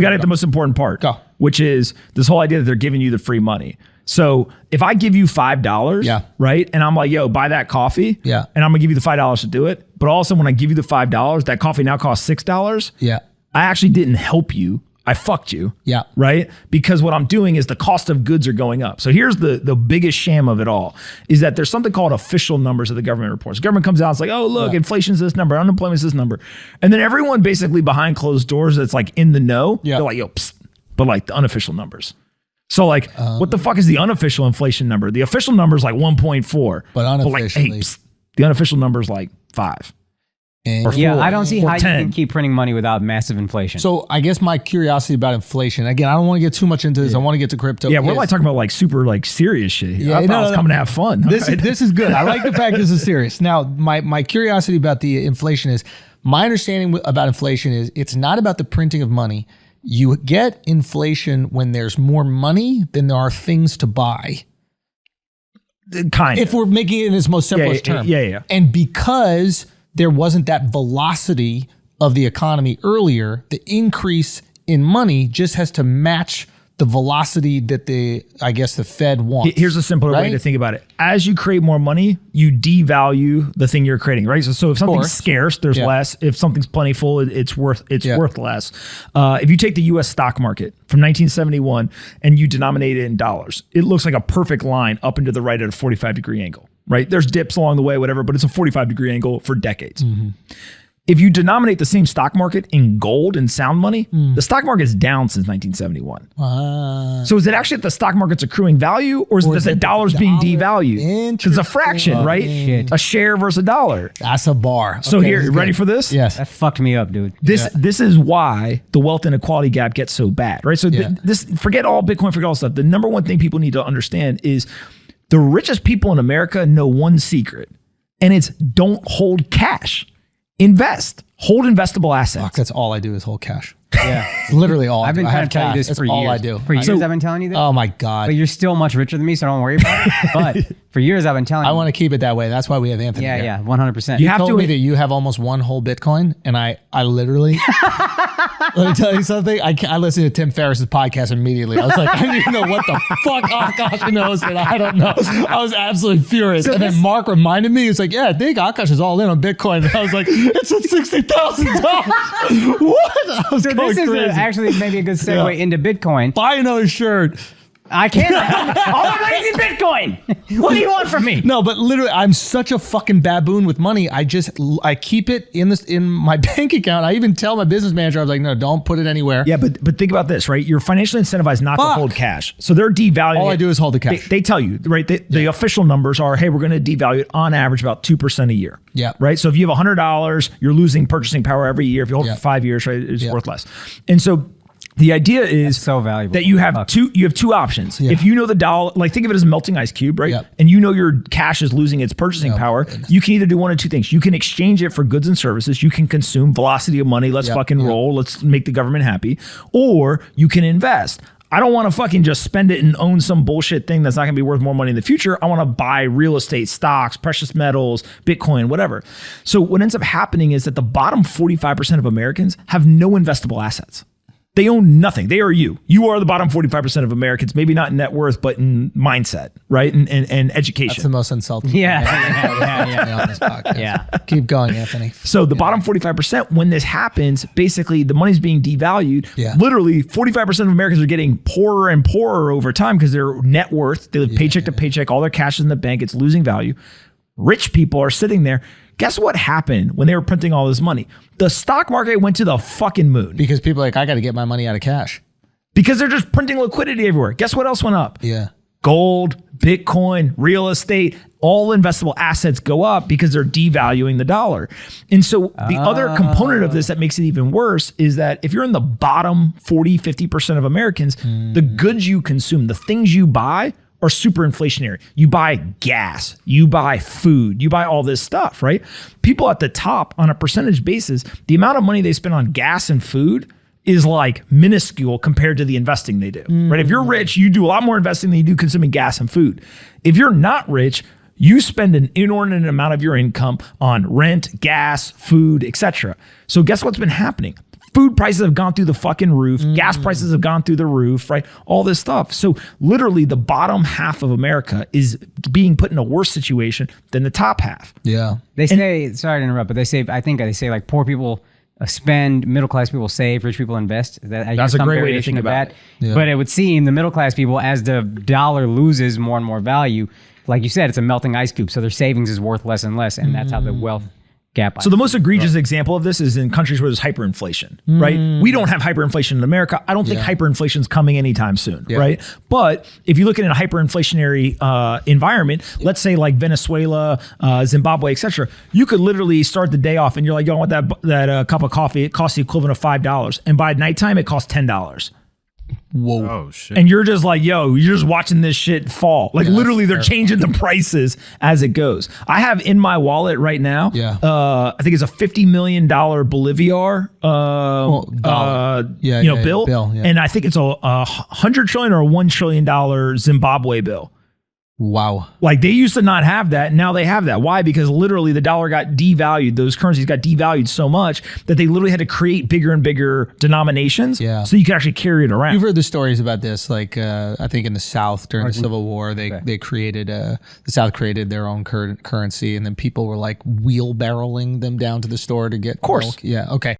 we got to get the most important part, which is this whole idea that they're giving you the free money. So if I give you $5, right, and I'm like, yo, buy that coffee, and I'm gonna give you the $5 to do it, but all of a sudden when I give you the $5, that coffee now costs $6. I actually didn't help you. I fucked you. Right? Because what I'm doing is the cost of goods are going up. So here's the biggest sham of it all is that there's something called official numbers of the government reports. The government comes out, it's like, oh, look, inflation's this number, unemployment's this number. And then everyone basically behind closed doors that's like in the know, they're like, yo, psst, but like the unofficial numbers. So like, what the fuck is the unofficial inflation number? The official number is like 1.4. But unofficially. But like, hey, psst, the unofficial number is like 5. I don't see how 10. You can keep printing money without massive inflation. So I guess my curiosity about inflation, again, I don't want to get too much into this. I want to get to crypto. Yeah, we're like talking about like super like serious shit here. I thought I was coming to have fun. This is good. I like the fact this is serious. Now, my curiosity about the inflation is, my understanding about inflation is it's not about the printing of money. You get inflation when there's more money than there are things to buy. Kind of. If we're making it in its most simplest term. And because there wasn't that velocity of the economy earlier, the increase in money just has to match the velocity that the Fed wants. Here's a simpler way to think about it. As you create more money, you devalue the thing you're creating, right? So if something's scarce, there's less. If something's plentiful, it's worth less. If you take the US stock market from 1971 and you denominate it in dollars, it looks like a perfect line up and to the right at a 45-degree angle. Right? There's dips along the way, whatever, but it's a 45-degree angle for decades. If you denominate the same stock market in gold and sound money, the stock market's down since 1971. So is it actually that the stock market's accruing value, or is it that the dollar's being devalued? It's a fraction, right? A share versus a dollar. That's a bar. So here, ready for this? Yes. That fucked me up, dude. This is why the wealth inequality gap gets so bad, right? So this, forget all Bitcoin, forget all stuff. The number one thing people need to understand is the richest people in America know one secret, and it's don't hold cash. Invest. Hold investable assets. Fuck, that's all I do is hold cash. It's literally all I've been trying to tell you this for years. That's all I do. For years I've been telling you this. Oh my God. But you're still much richer than me, so don't worry about it. But for years I've been telling you. I want to keep it that way. That's why we have Anthony here. 100%. You told me that you have almost one whole Bitcoin, and I literally, let me tell you something. I listened to Tim Ferriss's podcast immediately. I was like, I need to know what the fuck Akash knows that I don't know. I was absolutely furious. And then Mark reminded me, he's like, yeah, I think Akash is all in on Bitcoin. And I was like, it's at $60,000. What? I was this is actually maybe a good segue into Bitcoin. Buy another shirt. I can't. All my money's in Bitcoin. What do you want from me? No, but literally, I'm such a fucking baboon with money. I keep it in my bank account. I even tell my business manager, I was like, no, don't put it anywhere. Yeah, but think about this, right? You're financially incentivized not to hold cash. So they're devaluing all I do is hold the cash. They tell you, right? The official numbers are, hey, we're going to devalue it on average about 2% a year. Yeah. Right? So if you have $100, you're losing purchasing power every year. If you hold it for 5 years, right, it's worth less. And so the idea is so valuable that you have two options. If you know the dollar, like think of it as a melting ice cube, right? And you know your cash is losing its purchasing power. You can either do one of two things. You can exchange it for goods and services. You can consume velocity of money. Let's fucking roll. Let's make the government happy. Or you can invest. I don't want to fucking just spend it and own some bullshit thing that's not going to be worth more money in the future. I want to buy real estate, stocks, precious metals, Bitcoin, whatever. So what ends up happening is that the bottom 45% of Americans have no investable assets. They own nothing. They are you. You are the bottom 45% of Americans, maybe not in net worth, but in mindset, right? And education. That's the most insulting. Yeah. On this podcast. Keep going, Anthony. So the bottom 45%, when this happens, basically the money's being devalued. Literally 45% of Americans are getting poorer and poorer over time because their net worth, they live paycheck to paycheck, all their cash is in the bank, it's losing value. Rich people are sitting there. Guess what happened when they were printing all this money? The stock market went to the fucking moon. Because people are like, I got to get my money out of cash. Because they're just printing liquidity everywhere. Guess what else went up? Gold, Bitcoin, real estate, all investable assets go up because they're devaluing the dollar. And so the other component of this that makes it even worse is that if you're in the bottom 40, 50% of Americans, the goods you consume, the things you buy are super inflationary. You buy gas, you buy food, you buy all this stuff, right? People at the top on a percentage basis, the amount of money they spend on gas and food is like minuscule compared to the investing they do, right? If you're rich, you do a lot more investing than you do consuming gas and food. If you're not rich, you spend an inordinate amount of your income on rent, gas, food, etc. So guess what's been happening? Food prices have gone through the fucking roof. Gas prices have gone through the roof, right? All this stuff. So literally the bottom half of America is being put in a worse situation than the top half. Yeah. They say, sorry to interrupt, but they say, I think they say like poor people spend, middle class people save, rich people invest. That's a great way to think about it. Yeah. But it would seem the middle class people, as the dollar loses more and more value, like you said, it's a melting ice cube. So their savings is worth less and less. And that's how the wealth gap. So the most egregious example of this is in countries where there's hyperinflation, right? We don't have hyperinflation in America. I don't think hyperinflation is coming anytime soon, right? But if you look at a hyperinflationary environment, let's say like Venezuela, Zimbabwe, etc., you could literally start the day off and you're like, yo, I want that cup of coffee. It costs the equivalent of $5. And by nighttime, it costs $10. Whoa. Oh, shit. And you're just like, yo, you're just watching this shit fall. Like literally they're changing the prices as it goes. I have in my wallet right now, I think it's a $50 million Bolivar bill. And I think it's a $100 trillion or a $1 trillion Zimbabwe bill. Wow. Like they used to not have that. Now they have that. Why? Because literally the dollar got devalued. Those currencies got devalued so much that they literally had to create bigger and bigger denominations so you could actually carry it around. You've heard the stories about this. Like I think in the South during the Civil War, they created, the South created their own currency, and then people were like wheelbarrowing them down to the store to get milk. Yeah. Okay.